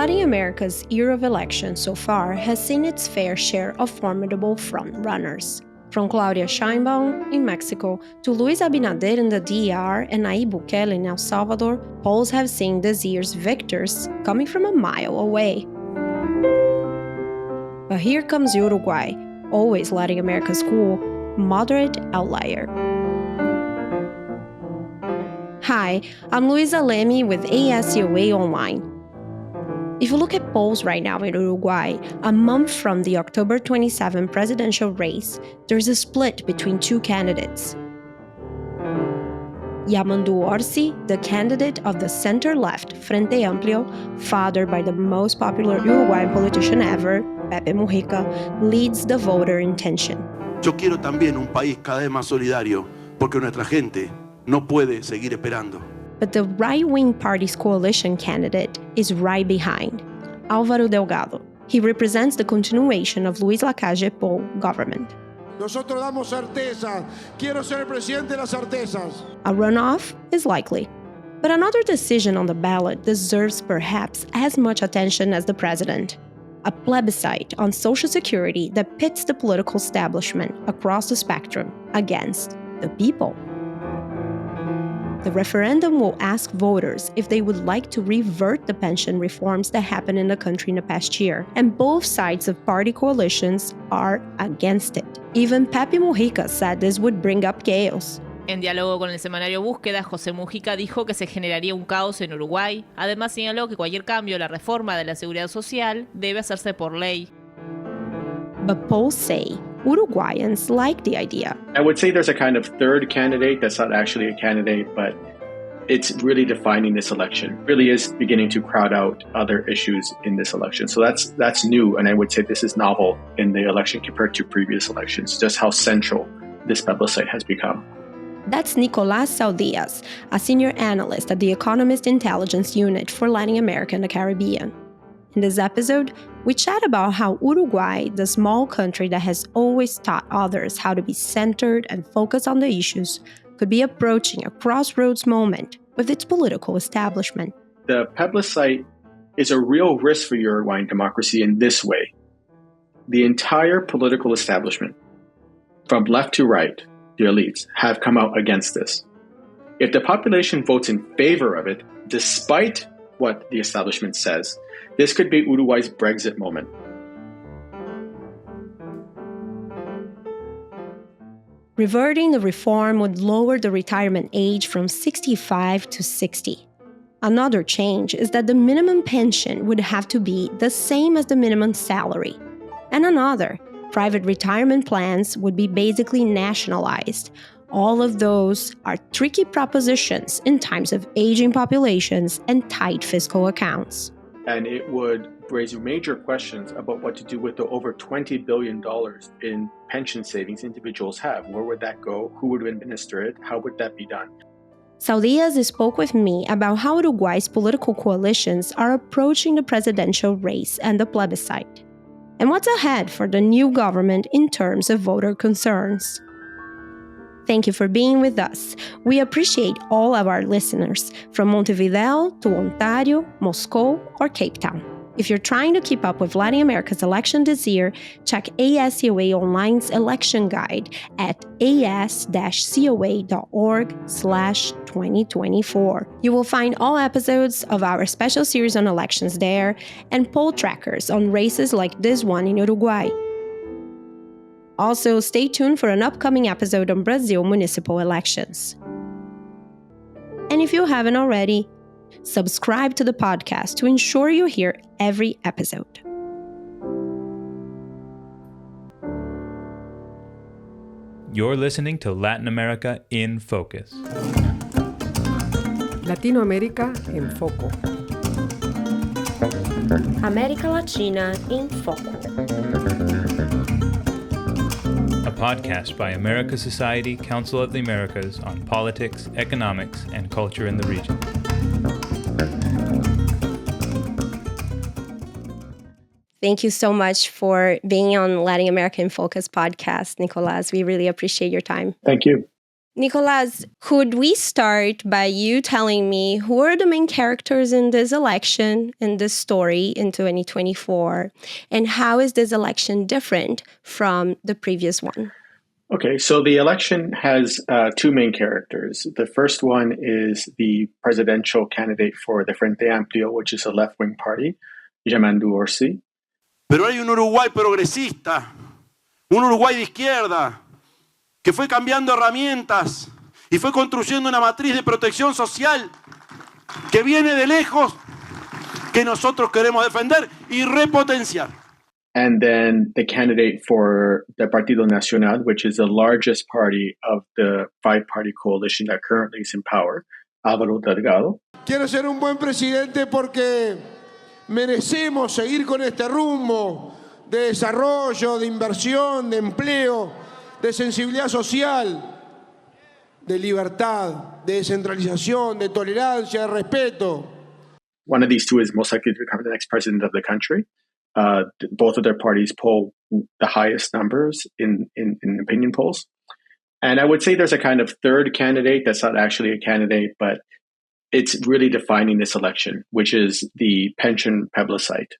Latin America's year of elections so far has seen its fair share of formidable front-runners. From Claudia Sheinbaum in Mexico to Luis Abinader in the DR and Nayib Bukele in El Salvador, polls have seen this year's victors coming from a mile away. But here comes Uruguay, always Latin America's cool, moderate outlier. Hi, I'm Luisa Lemy with ASCOA Online. If you look at polls right now in Uruguay, a month from the October 27 presidential race, there's a split between two candidates. Yamandu Orsi, the candidate of the center-left Frente Amplio, fathered by the most popular Uruguayan politician ever, Pepe Mujica, leads the voter intention. Yo quiero también un país cada vez más solidario, porque nuestra gente no puede seguir esperando. But the right-wing party's coalition candidate is right behind, Álvaro Delgado. He represents the continuation of Luis Lacalle Pou government. Nosotros damos certeza. Quiero ser el presidente de las certezas. A runoff is likely. But another decision on the ballot deserves perhaps as much attention as the president. A plebiscite on Social Security that pits the political establishment across the spectrum against the people. The referendum will ask voters if they would like to revert the pension reforms that happened in the country in the past year, and both sides of party coalitions are against it. Even Pepe Mujica said this would bring up chaos. En diálogo con el semanario Búsqueda, José Mujica dijo que se generaría un caos en Uruguay. Además señaló que cualquier cambio a la reforma de la seguridad social debe hacerse por ley. But polls say Uruguayans like the idea. I would say there's a kind of third candidate that's not actually a candidate, but it's really defining this election. It really is beginning to crowd out other issues in this election. So that's new, and I would say this is novel in the election compared to previous elections, just how central this plebiscite has become. That's Nicolás Saldías, a senior analyst at the Economist Intelligence Unit for Latin America and the Caribbean. In this episode, we chat about how Uruguay, the small country that has always taught others how to be centered and focus on the issues, could be approaching a crossroads moment with its political establishment. The plebiscite is a real risk for Uruguayan democracy in this way. The entire political establishment, from left to right, the elites, have come out against this. If the population votes in favor of it, despite what the establishment says, this could be Uruguay's Brexit moment. Reverting the reform would lower the retirement age from 65 to 60. Another change is that the minimum pension would have to be the same as the minimum salary. And another, private retirement plans would be basically nationalized. All of those are tricky propositions in times of aging populations and tight fiscal accounts. And it would raise major questions about what to do with the over $20 billion in pension savings individuals have. Where would that go? Who would administer it? How would that be done? Saldías spoke with me about how Uruguay's political coalitions are approaching the presidential race and the plebiscite, and what's ahead for the new government in terms of voter concerns. Thank you for being with us. We appreciate all of our listeners, from Montevideo to Ontario, Moscow, or Cape Town. If you're trying to keep up with Latin America's election this year, check ASCOA Online's election guide at as-coa.org/2024. You will find all episodes of our special series on elections there and poll trackers on races like this one in Uruguay. Also, stay tuned for an upcoming episode on Brazil municipal elections. And if you haven't already, subscribe to the podcast to ensure you hear every episode. You're listening to Latin America in Focus. Latinoamérica en Foco. América Latina en Foco. A podcast by America Society, Council of the Americas on politics, economics, and culture in the region. Thank you so much for being on Latin America in Focus podcast, Nicolás. We really appreciate your time. Thank you. Nicolás, could we start by you telling me who are the main characters in this election, in this story in 2024, and how is this election different from the previous one? Okay, so the election has two main characters. The first one is the presidential candidate for the Frente Amplio, which is a left-wing party, Yamandu Orsi. Pero hay un Uruguay progresista, un Uruguay de izquierda, que fue cambiando herramientas y fue construyendo una matriz de protección social que viene de lejos, que nosotros queremos defender y repotenciar. And then the candidate for the Partido Nacional, which is the largest party of the five-party coalition that currently is in power, Álvaro Delgado. Quiero ser un buen presidente porque merecemos seguir con este rumbo de desarrollo, de inversión, de empleo, de sensibilidad social, de libertad, de descentralización, de tolerancia, de respeto. One of these two is most likely to become the next president of the country. Both of their parties poll the highest numbers in opinion polls. And I would say there's a kind of third candidate that's not actually a candidate, but it's really defining this election, which is the pension plebiscite.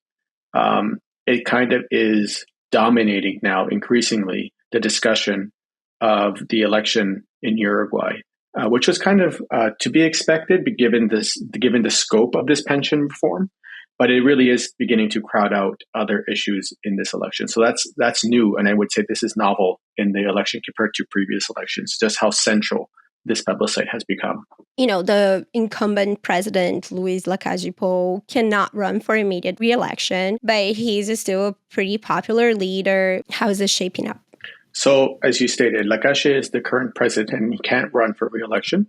It kind of is dominating now increasingly the discussion of the election in Uruguay, which was kind of to be expected given the scope of this pension reform. But it really is beginning to crowd out other issues in this election. So that's new, and I would say this is novel in the election compared to previous elections, just how central this plebiscite has become. You know, the incumbent president, Luis Lacalle Pou, cannot run for immediate re-election, but he's still a pretty popular leader. How is this shaping up? So, as you stated, Lacalle is the current president, and he can't run for re-election,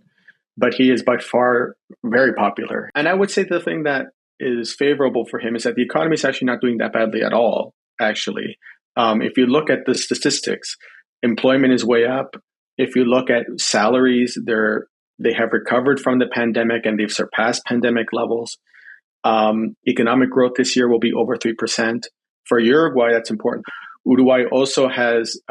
but he is by far very popular. And I would say the thing that is favorable for him is that the economy is actually not doing that badly at all, actually. If you look at the statistics, employment is way up. If you look at salaries, they have recovered from the pandemic and they've surpassed pandemic levels. Economic growth this year will be over 3%. For Uruguay, that's important. Uruguay also has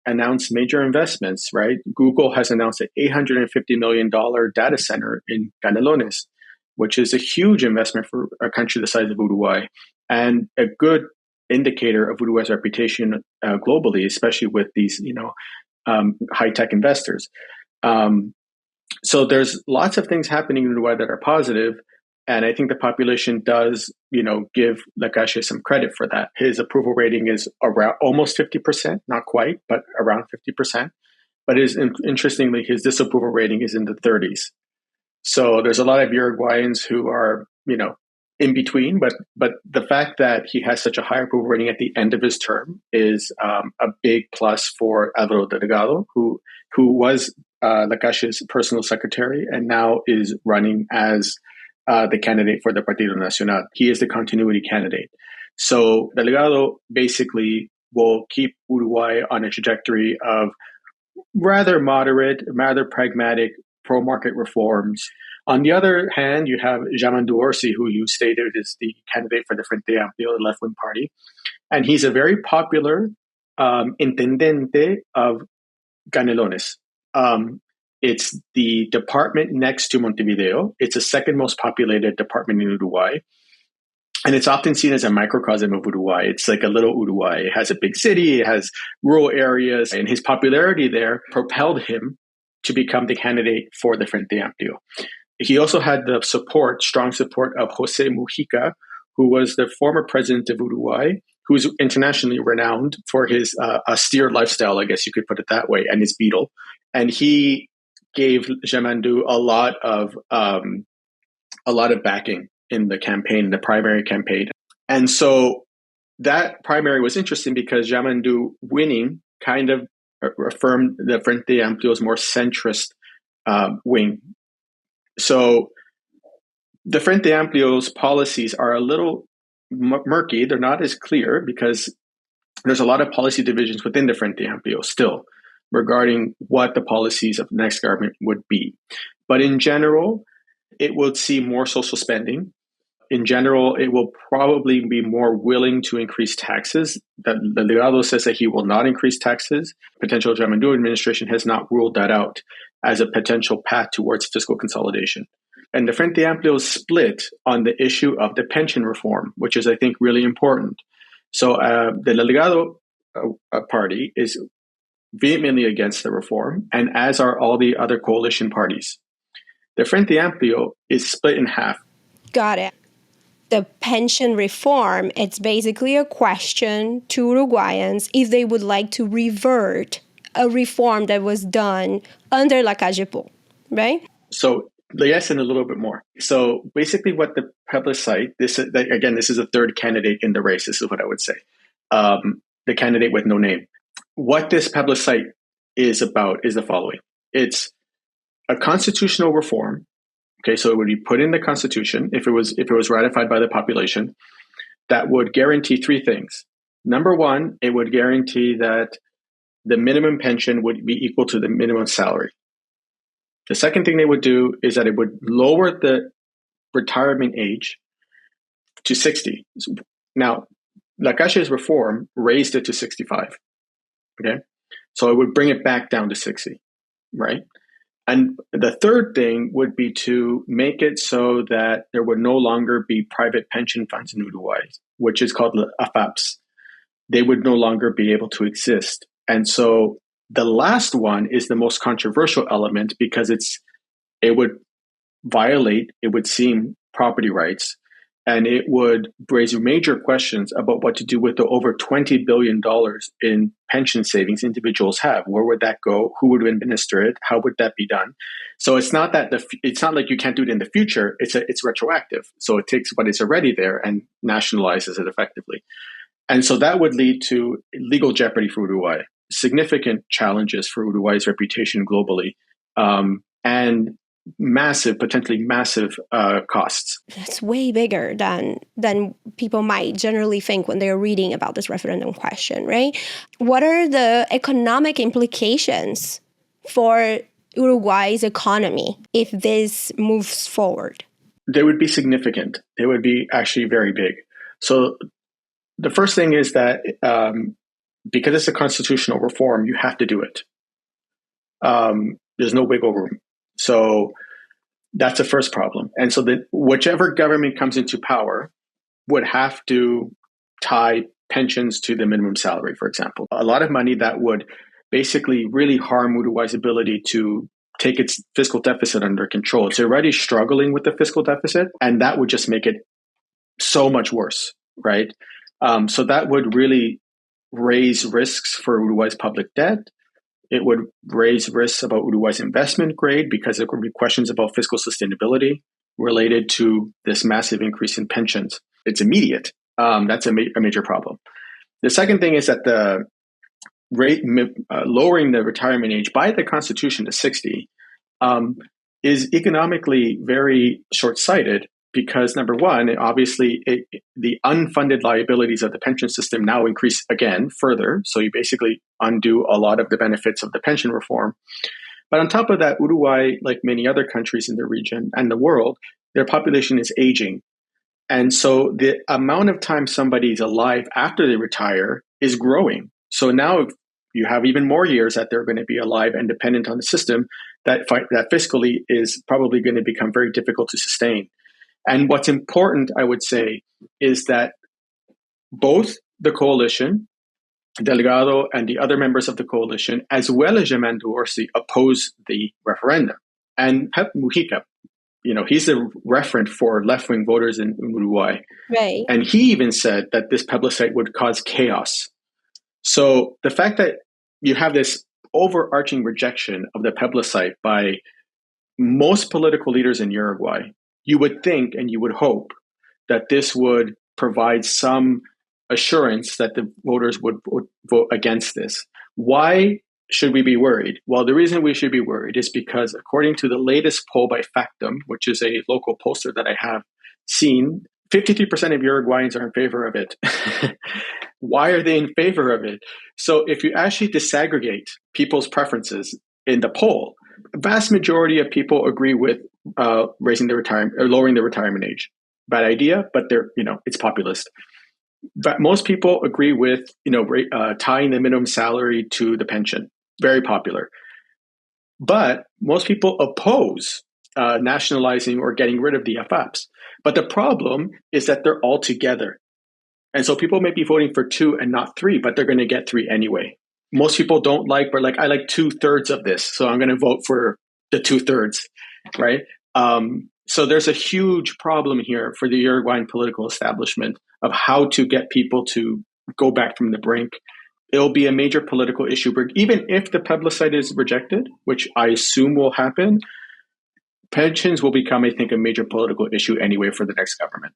announced major investments, right? Google has announced an $850 million data center in Canelones, which is a huge investment for a country the size of Uruguay and a good indicator of Uruguay's reputation globally, especially with these, high-tech investors. So there's lots of things happening in Uruguay that are positive, and I think the population does, give Lacalle some credit for that. His approval rating is around almost 50%, not quite, but around 50%. But interestingly, his disapproval rating is in the 30s. So there's a lot of Uruguayans who are, in between, but the fact that he has such a high approval rating at the end of his term is a big plus for Álvaro Delgado, who was Lacalle's personal secretary and now is running as the candidate for the Partido Nacional. He is the continuity candidate. So Delgado basically will keep Uruguay on a trajectory of rather moderate, rather pragmatic pro-market reforms. On the other hand, you have Yamandu Orsi, who you stated is the candidate for the Frente Amplio, the left-wing party. And he's a very popular intendente of Canelones. It's the department next to Montevideo. It's the second most populated department in Uruguay. And it's often seen as a microcosm of Uruguay. It's like a little Uruguay. It has a big city, it has rural areas, and his popularity there propelled him to become the candidate for the Frente Amplio. He also had the strong support of Jose Mujica, who was the former president of Uruguay, who's internationally renowned for his austere lifestyle, I guess you could put it that way, and his beetle. And he gave Yamandu a lot of backing in the campaign, the primary campaign. And so that primary was interesting because Yamandu winning kind of affirmed the Frente Amplio's more centrist wing. So the Frente Amplio's policies are a little murky. They're not as clear because there's a lot of policy divisions within the Frente Amplio still regarding what the policies of the next government would be. But in general, it will see more social spending. In general, it will probably be more willing to increase taxes. The Delgado says that he will not increase taxes. Potential Yamandu administration has not ruled that out. as a potential path towards fiscal consolidation. And the Frente Amplio split on the issue of the pension reform, which is, I think, really important. So the Delegado party is vehemently against the reform, and as are all the other coalition parties. The Frente Amplio is split in half. Got it. The pension reform, it's basically a question to Uruguayans if they would like to revert a reform that was done under La Calle Pou, right? So yes, and a little bit more. So basically what the plebiscite, this is a third candidate in the race, this is what I would say. The candidate with no name. What this plebiscite is about is the following. It's a constitutional reform. Okay, so it would be put in the Constitution if it was ratified by the population that would guarantee three things. Number one, it would guarantee that the minimum pension would be equal to the minimum salary. The second thing they would do is that it would lower the retirement age to 60. Now, La Cache's reform raised it to 65. Okay, so it would bring it back down to 60, right? And the third thing would be to make it so that there would no longer be private pension funds in Uruguay, which is called AFAPs. They would no longer be able to exist. And so the last one is the most controversial element because it would violate, it would seem, property rights. And it would raise major questions about what to do with the over $20 billion in pension savings individuals have. Where would that go? Who would administer it? How would that be done? So it's not that it's not like you can't do it in the future. It's retroactive. So it takes what is already there and nationalizes it effectively. And so that would lead to legal jeopardy for Uruguay, significant challenges for Uruguay's reputation globally, and potentially massive costs. That's way bigger than people might generally think when they're reading about this referendum question, right? What are the economic implications for Uruguay's economy if this moves forward? They would be significant. They would be actually very big. So the first thing is that because it's a constitutional reform, you have to do it. There's no wiggle room. So that's the first problem. And so that whichever government comes into power would have to tie pensions to the minimum salary, for example. A lot of money that would basically really harm Uruguay's ability to take its fiscal deficit under control. It's already struggling with the fiscal deficit, and that would just make it so much worse, right? So that would really raise risks for Uruguay's public debt. It would raise risks about Uruguay's investment grade because there could be questions about fiscal sustainability related to this massive increase in pensions. It's immediate. That's a major problem. The second thing is that the lowering the retirement age by the Constitution to 60 is economically very short-sighted because, number one, obviously the unfunded liabilities of the pension system now increase again further. So you basically undo a lot of the benefits of the pension reform. But on top of that, Uruguay, like many other countries in the region and the world, their population is aging. And so the amount of time somebody's alive after they retire is growing. So now you have even more years that they're going to be alive and dependent on the system that fiscally is probably going to become very difficult to sustain. And what's important, I would say, is that both the coalition, Delegado and the other members of the coalition, as well as Germain Duorsi, oppose the referendum. And Pep Mujica, he's a referent for left-wing voters in Uruguay. Right. And he even said that this plebiscite would cause chaos. So the fact that you have this overarching rejection of the plebiscite by most political leaders in Uruguay, you would think and you would hope that this would provide some assurance that the voters would vote against this. Why should we be worried? Well, the reason we should be worried is because according to the latest poll by Factum, which is a local pollster that I have seen, 53% of Uruguayans are in favor of it. Why are they in favor of it? So if you actually disaggregate people's preferences in the poll, the vast majority of people agree with raising the retirement or lowering the retirement age. Bad idea, but it's populist. But most people agree with tying the minimum salary to the pension. Very popular. But most people oppose nationalizing or getting rid of the FFs. But the problem is that they're all together. And so people may be voting for 2 and not 3, but they're going to get 3 anyway. Most people don't like, but like, I like 2/3 of this, so I'm going to vote for the 2/3, right? So there's a huge problem here for the Uruguayan political establishment of how to get people to go back from the brink. It'll be a major political issue, even if the plebiscite is rejected, which I assume will happen. Pensions will become, I think, a major political issue anyway for the next government.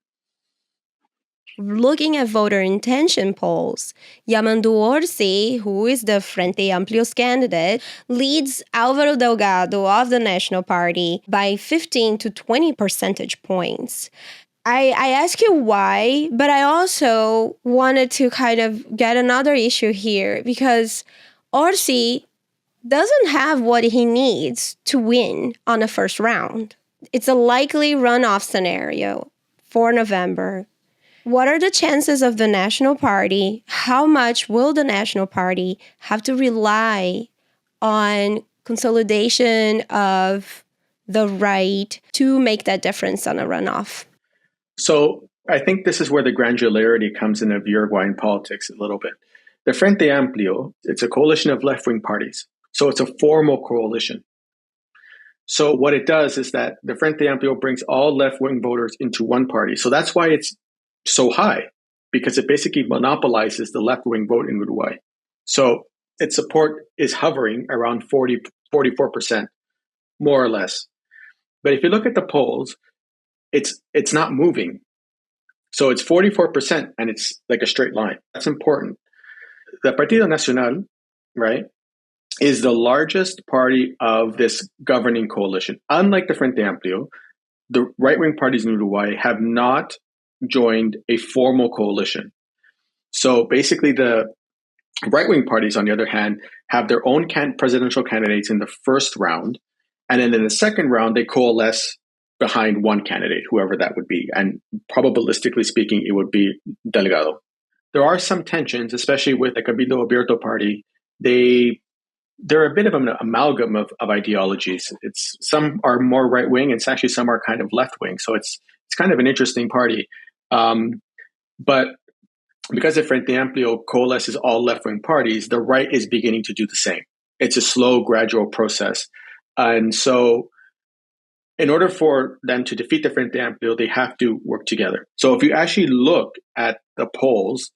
Looking at voter intention polls, Yamandu Orsi, who is the Frente Amplio's candidate, leads Álvaro Delgado of the National Party by 15 to 20 percentage points. I ask you why, but I also wanted to kind of get another issue here because Orsi doesn't have what he needs to win on the first round. It's a likely runoff scenario for November. What are the chances of the National Party? How much will the National Party have to rely on consolidation of the right to make that difference on a runoff? So I think this is where the granularity comes in of Uruguayan politics a little bit. The Frente Amplio, it's a coalition of left-wing parties. So it's a formal coalition. So what it does is that the Frente Amplio brings all left-wing voters into one party. So that's why it's so high, because it basically monopolizes the left-wing vote in Uruguay. So its support is hovering around 44%, more or less. But if you look at the polls, it's not moving. So it's 44% and it's like a straight line. That's important. The Partido Nacional, right, is the largest party of this governing coalition. Unlike the Frente Amplio, the right-wing parties in Uruguay have not joined a formal coalition. So basically the right-wing parties, on the other hand, have their own presidential candidates in the first round. And then in the second round, they coalesce behind one candidate, whoever that would be. And probabilistically speaking, it would be Delgado. There are some tensions, especially with the Cabildo Abierto party. They're a bit of an amalgam of ideologies. Some are more right-wing, and actually some are kind of left-wing. So it's kind of an interesting party. But because the Frente Amplio coalesces all left-wing parties, the right is beginning to do the same. It's a slow, gradual process. And so in order for them to defeat the Frente Amplio, they have to work together. So if you actually look at the polls,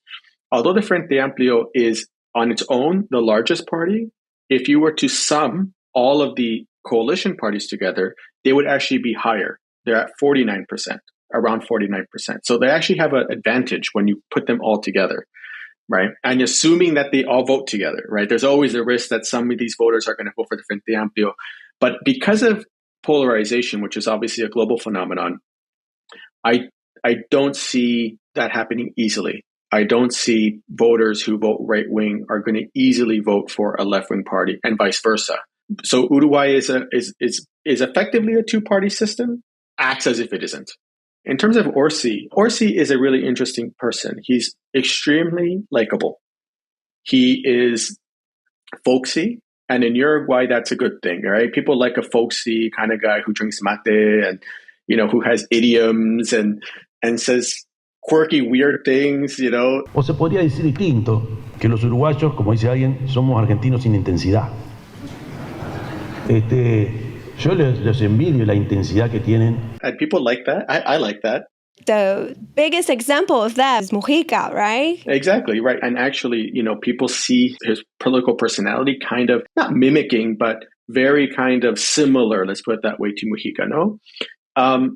although the Frente Amplio is on its own the largest party, if you were to sum all of the coalition parties together, they would actually be higher. They're at 49%. Around 49%. So they actually have an advantage when you put them all together, right? And assuming that they all vote together, right? There's always a risk that some of these voters are going to vote for the Frente Amplio. But because of polarization, which is obviously a global phenomenon, I don't see that happening easily. I don't see voters who vote right-wing are going to easily vote for a left-wing party and vice versa. So Uruguay is effectively a two-party system, acts as if it isn't. In terms of Orsi is a really interesting person. He's extremely likable. He is folksy. And in Uruguay, that's a good thing, right? People like a folksy kind of guy who drinks mate and, who has idioms and says quirky, weird things, O se podría decir distinto, que los uruguayos, como dice alguien, somos argentinos sin intensidad. Yo les envidio la intensidad que tienen. And people like that. I like that. The biggest example of that is Mujica, right? Exactly, right. And actually, people see his political personality kind of, not mimicking, but very kind of similar, let's put it that way, to Mujica, no?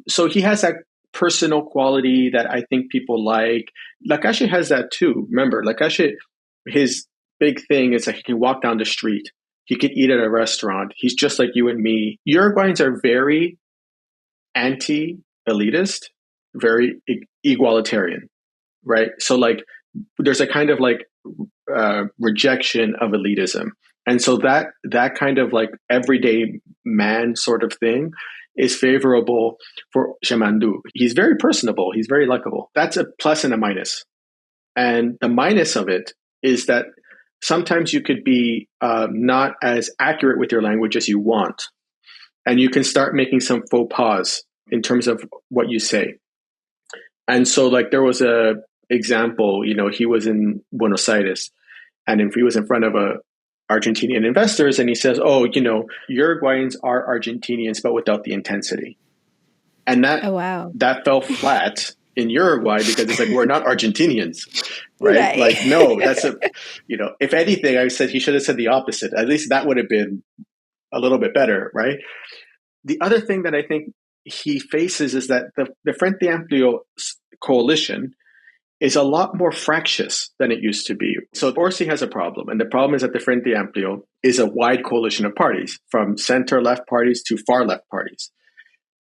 So he has that personal quality that I think people like. Lacalle has that too. Remember, Lacalle, his big thing is that he can walk down the street. He could eat at a restaurant. He's just like you and me. Uruguayans are very anti-elitist, very egalitarian, right? So there's a kind of rejection of elitism. And so that kind of everyday man sort of thing is favorable for Yamandu. He's very personable. He's very likable. That's a plus and a minus. And the minus of it is that sometimes you could be not as accurate with your language as you want. And you can start making some faux pas in terms of what you say. And so like there was a example, he was in Buenos Aires and he was in front of Argentinian investors and he says, Uruguayans are Argentinians, but without the intensity. And that fell flat in Uruguay because it's like, we're not Argentinians, right? Like, no, that's if anything, I said he should have said the opposite. At least that would have been a little bit better, right? The other thing that I think he faces is that the Frente Amplio coalition is a lot more fractious than it used to be. So Orsi has a problem, and the problem is that the Frente Amplio is a wide coalition of parties, from center-left parties to far-left parties.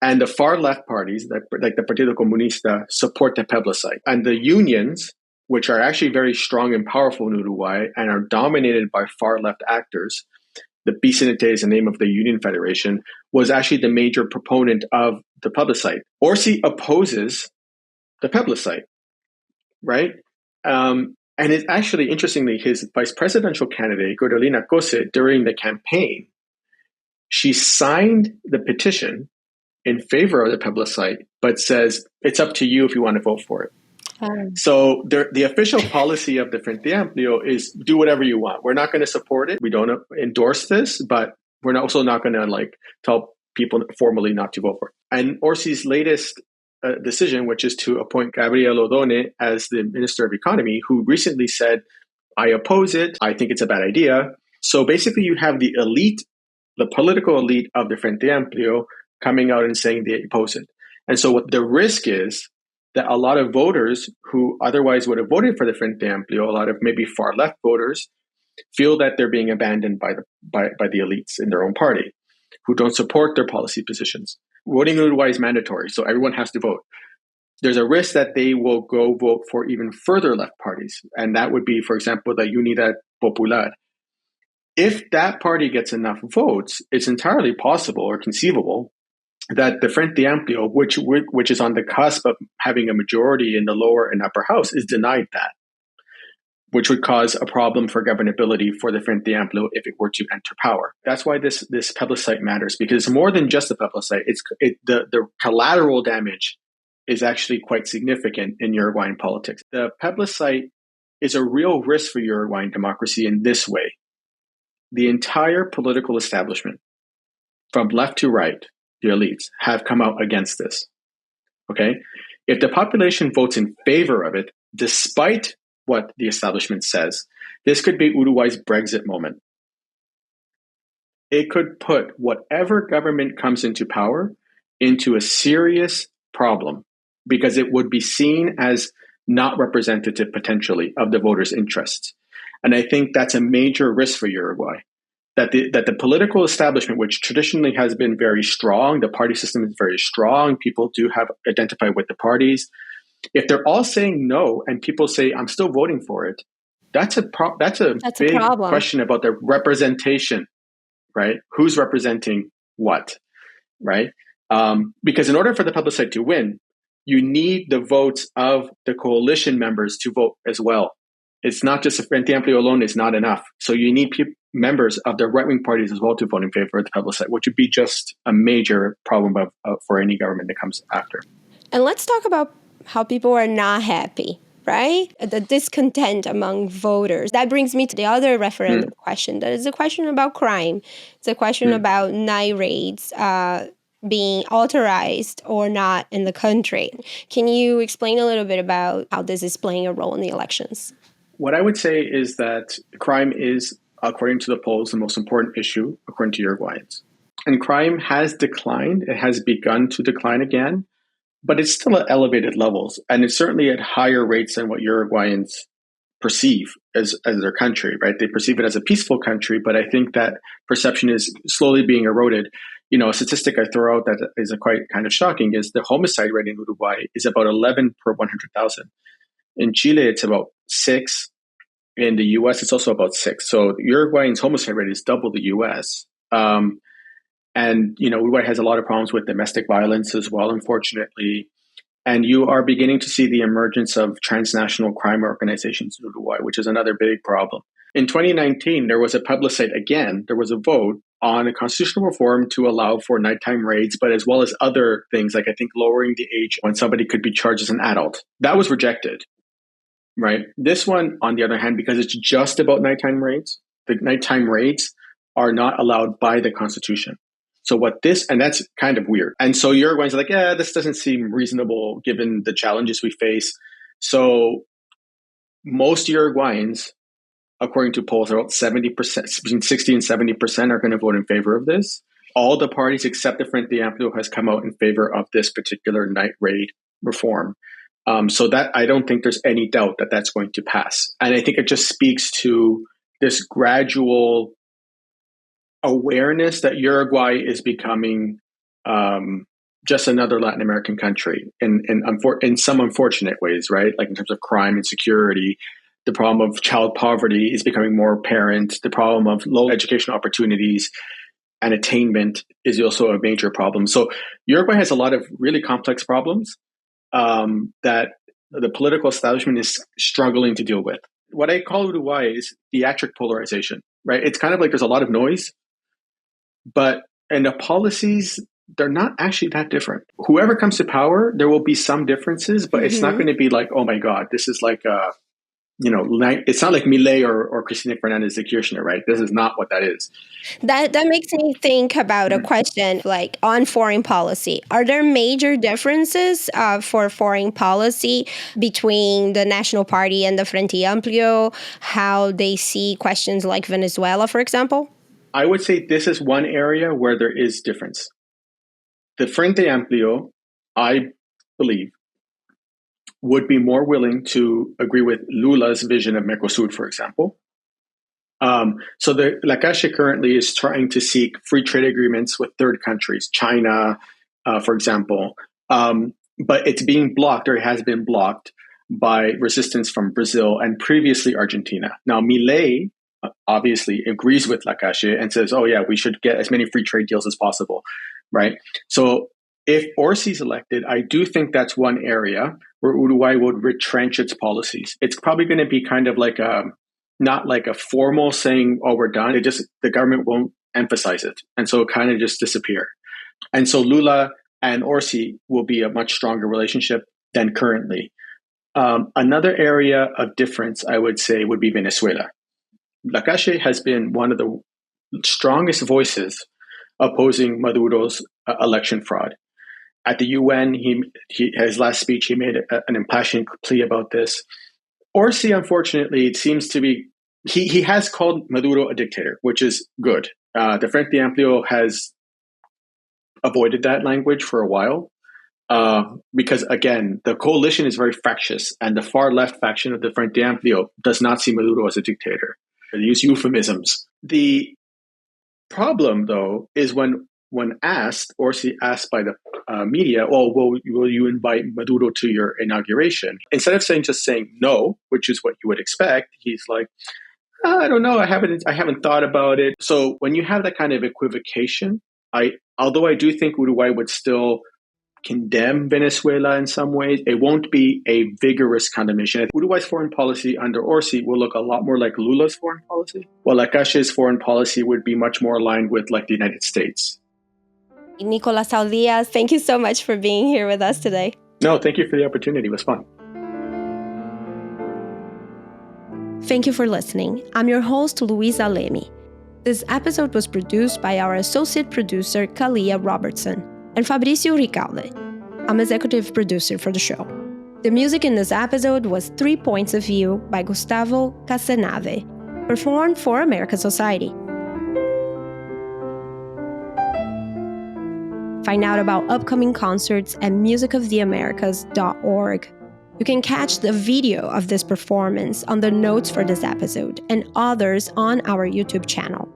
And the far-left parties, like the Partido Comunista, support the plebiscite. And the unions, which are actually very strong and powerful in Uruguay and are dominated by far-left actors, the PCNT is the name of the Union Federation, was actually the major proponent of the plebiscite. Orsi opposes the plebiscite, right? And it's actually, interestingly, his vice presidential candidate, Gordolina Cose, during the campaign, she signed the petition in favor of the plebiscite, but says, it's up to you if you want to vote for it. So the official policy of the Frente Amplio is do whatever you want. We're not going to support it. We don't endorse this, but we're also not going to tell people formally not to vote for it. And Orsi's latest decision, which is to appoint Gabriel Odone as the Minister of Economy, who recently said, I oppose it. I think it's a bad idea. So basically you have the elite, the political elite of the Frente Amplio coming out and saying they oppose it. And so what the risk is that a lot of voters who otherwise would have voted for the Frente Amplio, a lot of maybe far left voters, feel that they're being abandoned by the elites in their own party who don't support their policy positions. Voting in Uruguay is mandatory, so everyone has to vote. There's a risk that they will go vote for even further left parties. And that would be, for example, the Unidad Popular. If that party gets enough votes, it's entirely possible or conceivable that the Frente Amplio, which is on the cusp of having a majority in the lower and upper house, is denied that, which would cause a problem for governability for the Frente Amplio if it were to enter power. That's why this plebiscite matters, because it's more than just the plebiscite. The collateral damage is actually quite significant in Uruguayan politics. The plebiscite is a real risk for Uruguayan democracy in this way. The entire political establishment, from left to right, the elites, have come out against this. Okay? If the population votes in favor of it, despite what the establishment says, this could be Uruguay's Brexit moment. It could put whatever government comes into power into a serious problem because it would be seen as not representative potentially of the voters' interests. And I think that's a major risk for Uruguay. That the political establishment, which traditionally has been very strong, the party system is very strong, people do have identified with the parties. If they're all saying no and people say, I'm still voting for it, that's a big question about the representation, right? Who's representing what, right? Because in order for the plebiscite to win, you need the votes of the coalition members to vote as well. It's not just the Frente Amplio alone is not enough. So you need members of the right-wing parties as well to vote in favor of the plebiscite, which would be just a major problem for any government that comes after. And let's talk about how people are not happy, right? The discontent among voters. That brings me to the other referendum question. That is a question about crime. It's a question about night raids being authorized or not in the country. Can you explain a little bit about how this is playing a role in the elections? What I would say is that crime is, according to the polls, the most important issue, according to Uruguayans. And crime has declined. It has begun to decline again, but it's still at elevated levels. And it's certainly at higher rates than what Uruguayans perceive as their country, right? They perceive it as a peaceful country, but I think that perception is slowly being eroded. A statistic I throw out that is quite kind of shocking is the homicide rate in Uruguay is about 11 per 100,000. In Chile, it's about 6. In the U.S., it's also about 6. So Uruguayan's homicide rate is double the U.S. And Uruguay has a lot of problems with domestic violence as well, unfortunately. And you are beginning to see the emergence of transnational crime organizations in Uruguay, which is another big problem. In 2019, there was a plebiscite again. There was a vote on a constitutional reform to allow for nighttime raids, but as well as other things, like I think lowering the age when somebody could be charged as an adult. That was rejected, right? This one, on the other hand, because it's just about nighttime raids, the nighttime raids are not allowed by the Constitution. So and that's kind of weird. And so Uruguayans are like, yeah, this doesn't seem reasonable given the challenges we face. So most Uruguayans, according to polls, about 70%, between 60 and 70% are going to vote in favor of this. All the parties except the Frente Amplio has come out in favor of this particular night raid reform. So that I don't think there's any doubt that that's going to pass. And I think it just speaks to this gradual awareness that Uruguay is becoming just another Latin American country in some unfortunate ways, right? Like in terms of crime and security. The problem of child poverty is becoming more apparent. The problem of low educational opportunities and attainment is also a major problem. So Uruguay has a lot of really complex problems that the political establishment is struggling to deal with. What I call Uruguay is theatric polarization, right? It's kind of like there's a lot of noise, and the policies, they're not actually that different. Whoever comes to power, there will be some differences, but it's not going to be like, oh my God, this is like it's not like Milei or Cristina Fernández de Kirchner, right? This is not what that is. That makes me think about a question like on foreign policy. Are there major differences for foreign policy between the National Party and the Frente Amplio, how they see questions like Venezuela, for example? I would say this is one area where there is difference. The Frente Amplio, I believe, would be more willing to agree with Lula's vision of Mercosur, for example. So the Lacalle currently is trying to seek free trade agreements with third countries, China, for example. But it's being blocked, or it has been blocked, by resistance from Brazil and previously Argentina. Now, Milei obviously agrees with Lacalle and says, oh yeah, we should get as many free trade deals as possible, right? So if Orsi is elected, I do think that's one area where Uruguay would retrench its policies. It's probably going to be kind of like not like a formal saying, oh, we're done. The government won't emphasize it. And so it kind of just disappear. And so Lula and Orsi will be a much stronger relationship than currently. Another area of difference, I would say, would be Venezuela. Lacalle has been one of the strongest voices opposing Maduro's election fraud. At the UN, his last speech, he made an impassioned plea about this. Orsi, unfortunately, it seems to be, he has called Maduro a dictator, which is good. The Frente Amplio has avoided that language for a while because, again, the coalition is very fractious, and the far left faction of the Frente Amplio does not see Maduro as a dictator. They use euphemisms. The problem, though, is when asked, Orsi asked by the media, will you invite Maduro to your inauguration? Instead of just saying no, which is what you would expect, he's like, I don't know, I haven't thought about it. So when you have that kind of equivocation, although I do think Uruguay would still condemn Venezuela in some ways, it won't be a vigorous condemnation. Uruguay's foreign policy under Orsi will look a lot more like Lula's foreign policy, while Lacalle's foreign policy would be much more aligned with like the United States. Nicolás Saldías, thank you so much for being here with us today. No, thank you for the opportunity. It was fun. Thank you for listening. I'm your host, Luisa Lemy. This episode was produced by our associate producer, Kalia Robertson, and Fabricio Ricalde. I'm executive producer for the show. The music in this episode was 3 Points of View by Gustavo Casenave, performed for America Society. Find out about upcoming concerts at musicoftheamericas.org. You can catch the video of this performance on the notes for this episode and others on our YouTube channel.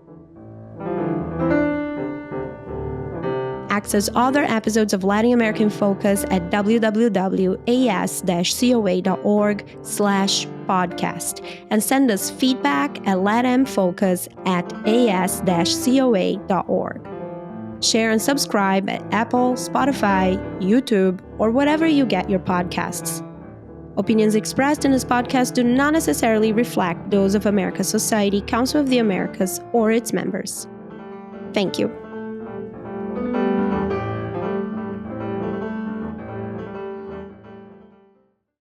Access other episodes of Latin American Focus at www.as-coa.org/podcast and send us feedback at latinfocus@as-coa.org. Share and subscribe at Apple, Spotify, YouTube, or wherever you get your podcasts. Opinions expressed in this podcast do not necessarily reflect those of America's Society, Council of the Americas, or its members. Thank you.